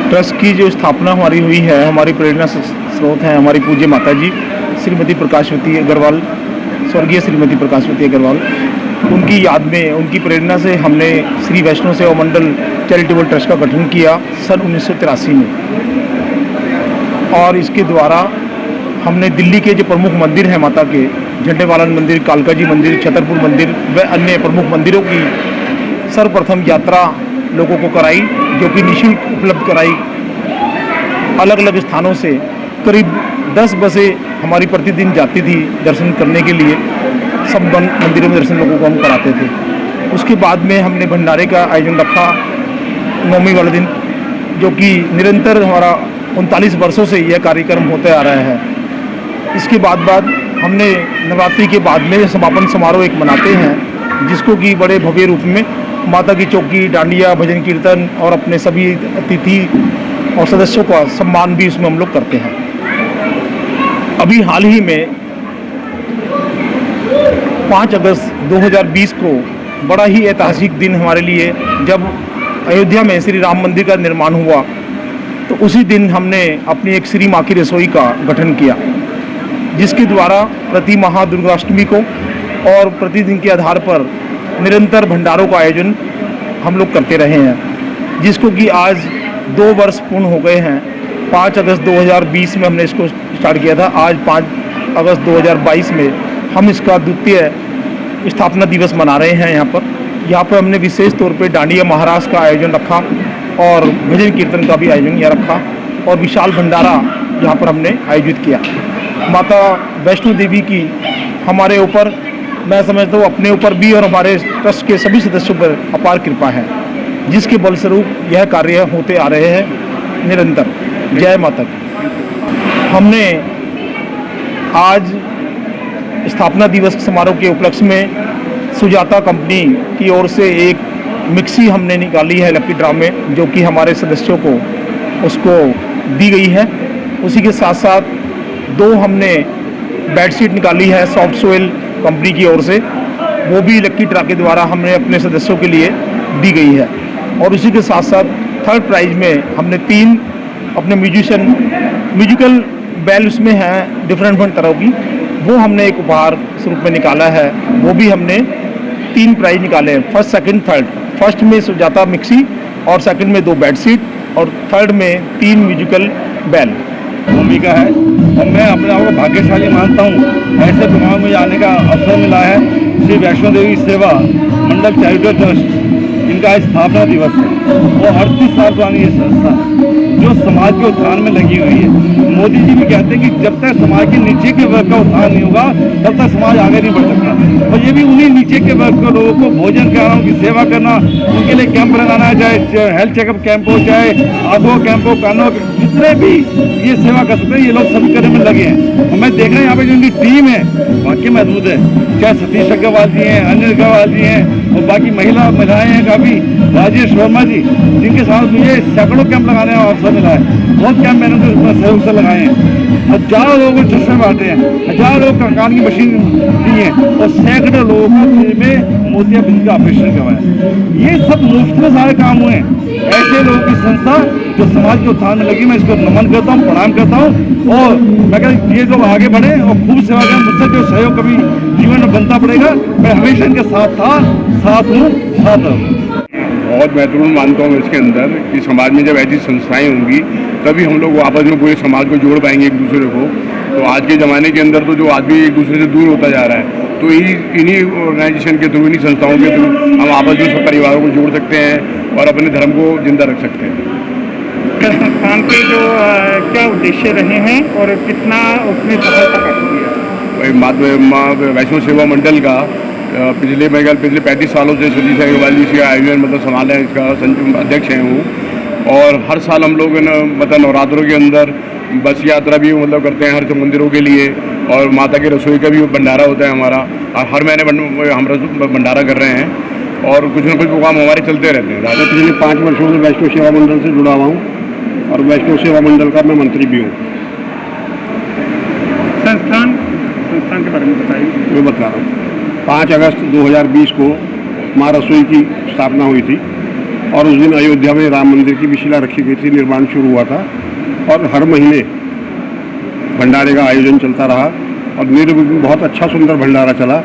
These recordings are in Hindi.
ट्रस्ट की जो स्थापना हमारी हुई है, हमारी प्रेरणा स्रोत हैं हमारी पूज्य माता जी श्रीमती प्रकाशवती अग्रवाल, स्वर्गीय श्रीमती प्रकाशवती अग्रवाल। उनकी याद में, उनकी प्रेरणा से हमने श्री वैष्णव सेवा मंडल चैरिटेबल ट्रस्ट का गठन किया सन 1983 में। और इसके द्वारा हमने दिल्ली के जो प्रमुख मंदिर हैं माता के, झंडेवालन मंदिर, कालका जी मंदिर, छतरपुर मंदिर व अन्य प्रमुख मंदिरों की सर्वप्रथम यात्रा लोगों को कराई, जो कि निःशुल्क उपलब्ध कराई। अलग अलग स्थानों से करीब 10 बसें हमारी प्रतिदिन जाती थी दर्शन करने के लिए। सब मंदिरों में दर्शन लोगों को हम कराते थे। उसके बाद में हमने भंडारे का आयोजन रखा नवमी वाले दिन, जो कि निरंतर हमारा 39 वर्षों से यह कार्यक्रम होते आ रहा है। इसके बाद हमने नवरात्रि के बाद में समापन समारोह एक मनाते हैं, जिसको कि बड़े भव्य रूप में माता की चौकी, डांडिया, भजन कीर्तन और अपने सभी अतिथि और सदस्यों का सम्मान भी इसमें हम लोग करते हैं। अभी हाल ही में 5 अगस्त 2020 को बड़ा ही ऐतिहासिक दिन हमारे लिए, जब अयोध्या में श्री राम मंदिर का निर्माण हुआ, तो उसी दिन हमने अपनी एक श्री माँ की रसोई का गठन किया, जिसके द्वारा प्रति महादुर्गाष्टमी को और प्रतिदिन के आधार पर निरंतर भंडारों का आयोजन हम लोग करते रहे हैं, जिसको कि आज 2 वर्ष पूर्ण हो गए हैं। 5 अगस्त 2020 में हमने इसको स्टार्ट किया था। आज 5 अगस्त 2022 में हम इसका द्वितीय स्थापना दिवस मना रहे हैं। यहाँ पर हमने विशेष तौर पे डांडिया महाराज का आयोजन रखा और भजन कीर्तन का भी आयोजन यहाँ रखा और विशाल भंडारा यहाँ पर हमने आयोजित किया। माता वैष्णो देवी की हमारे ऊपर, मैं समझता हूँ अपने ऊपर भी और हमारे ट्रस्ट के सभी सदस्यों पर अपार कृपा है, जिसके बलस्वरूप यह कार्य होते आ रहे हैं निरंतर। जय माता की। हमने आज स्थापना दिवस समारोह के उपलक्ष्य में सुजाता कंपनी की ओर से एक मिक्सी हमने निकाली है लकी ड्रा में, जो कि हमारे सदस्यों को उसको दी गई है। उसी के साथ साथ 2 हमने बेडशीट निकाली है सॉफ्ट सोइल कंपनी की ओर से, वो भी लकी ड्रा के द्वारा हमने अपने सदस्यों के लिए दी गई है। और उसी के साथ साथ थर्ड प्राइज में हमने 3 अपने म्यूजिकल बैल उसमें हैं डिफरेंट तरह की, वो हमने एक उपहार स्वरूप में निकाला है। वो भी हमने 3 प्राइज निकाले हैं, फर्स्ट, सेकंड, थर्ड। फर्स्ट में सुजाता मिक्सी और सेकंड में 2 बेडशीट और थर्ड में 3 म्यूजिकल बैल भूमिका है। और मैं अपने आप को भाग्यशाली मानता हूँ, ऐसे प्रोग्राम में आने का अवसर मिला है। श्री वैष्णो देवी सेवा मंडल चैरिटेबल ट्रस्ट, इनका स्थापना दिवस है और 38 साल पुरानी ये संस्था है जो समाज के उत्थान में लगी हुई है। मोदी जी भी कहते हैं कि जब तक समाज के नीचे के वर्ग का उत्थान नहीं होगा तब तक समाज आगे नहीं बढ़ सकता। और ये भी उन्हीं नीचे के वर्ग के लोगों को भोजन कराना, उनकी सेवा करना, उनके लिए कैंप लगाना, चाहे हेल्थ चेकअप कैंप हो, चाहे आगो कैंप हो, कानों, जितने भी ये सेवा कर सकते हैं ये लोग सभी करने में लगे हैं। और मैं देख रहा हूँ यहाँ पे जो इनकी टीम है वाकई में अद्भुत है। चाहे सतीश अग्रवाल जी हैं, अनिल अग्रवाल जी हैं और बाकी महिलाएं हैं काफ़ी, राजेश वर्मा जी, जिनके साथ मुझे सैकड़ों कैंप लगाने का अवसर मिला है। बहुत कैंप मैंने तो सहयोग से लगाए हैं। हजारों लोगों को चश्मे बांटे हैं, हजारों लोग कान की मशीन दी है और सैकड़ों लोगों को में मोतियाबिंद का ऑपरेशन करवाया। ये सब मुफ्त में सारे काम हुए हैं। ऐसे लोगों की संस्था जो समाज के उत्थान में लगी, मैं इसको नमन करता हूँ, प्रणाम करता हूँ। और मैं कहता ये लोग आगे बढ़े और खूब सेवा करें। मुझसे जो सहयोग कभी जीवन में बनता पड़ेगा, मैं हमेशा इनके साथ था, साथ हूँ, साथ रहूँ। बहुत महत्वपूर्ण मानता हूँ इसके अंदर कि समाज में जब ऐसी संस्थाएं होंगी तभी हम लोग आपस में पूरे समाज को जोड़ पाएंगे एक दूसरे को। तो आज के ज़माने के अंदर तो जो आदमी एक दूसरे से दूर होता जा रहा है, तो इन्हीं ऑर्गेनाइजेशन के थ्रू, इन्हीं संस्थाओं के थ्रू हम आपस में सब परिवारों को जोड़ सकते हैं और अपने धर्म को जिंदा रख सकते हैं। संस्थान के जो क्या उद्देश्य रहे हैं और कितना उसमें सफलता पाई है? माँ वैष्णो सेवा मंडल का पिछले 35 सालों से सतीश अग्रवाल जी से आयोजन संभाल है, इसका अध्यक्ष हैं वो। और हर साल हम लोग नवरात्रों के अंदर बस यात्रा भी करते हैं हर मंदिरों के लिए, और माता की रसोई का भी भंडारा होता है हमारा, और हर महीने हम भंडारा कर रहे हैं और कुछ न कुछ प्रोग्राम हमारे चलते रहते हैं। मैं पिछले 5 वर्षों से वैष्णो सेवा मंडल से जुड़ा हुआ हूँ और वैष्णो सेवा मंडल का मैं मंत्री भी हूँ। संस्थान के बारे में बताइए। मैं बता रहा हूँ। 5 अगस्त 2020 को माँ रसोई की स्थापना हुई थी और उस दिन अयोध्या में राम मंदिर की विशिला रखी गई थी, निर्माण शुरू हुआ था और हर महीने भंडारे का आयोजन चलता रहा और बहुत अच्छा सुंदर भंडारा चला।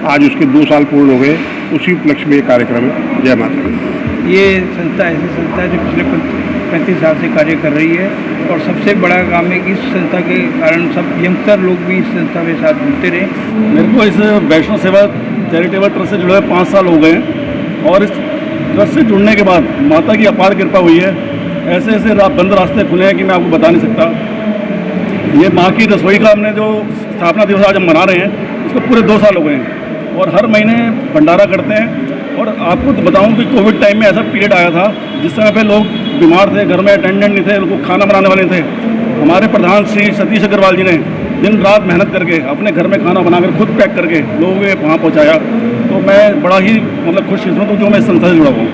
आज उसके 2 साल पूर्ण हो गए, उसी उपलक्ष्य में ये कार्यक्रम है। जय माता दी। ये संस्था ऐसी संस्था है जो पिछले 35 साल से कार्य कर रही है और सबसे बड़ा काम है कि इस संस्था के कारण सब यंगस्टर लोग भी इस संस्था के साथ जुड़ते रहे। मेरे को इस वैष्णो सेवा चैरिटेबल ट्रस्ट से जुड़े हुए 5 साल हो गए हैं और इस ट्रस्ट से जुड़ने के बाद माता की अपार कृपा हुई है। ऐसे ऐसे बंद रास्ते खुले हैं कि मैं आपको बता नहीं सकता। ये माँ की रसोई का हमने जो स्थापना दिवस आज हम मना रहे हैं, इसको पूरे 2 साल हो गए हैं और हर महीने भंडारा करते हैं। और आपको तो बताऊं कि कोविड टाइम में ऐसा पीरियड आया था जिस समय पे लोग बीमार थे, घर में अटेंडेंट नहीं थे, लोग खाना बनाने वाले थे। हमारे प्रधान श्री सतीश अग्रवाल जी ने दिन रात मेहनत करके अपने घर में खाना बनाकर खुद पैक करके लोगों के वहाँ पहुँचाया। तो मैं बड़ा ही खुशकिस्मत हूँ जो मैं इस संस्था से जुड़ा हुआ हूँ।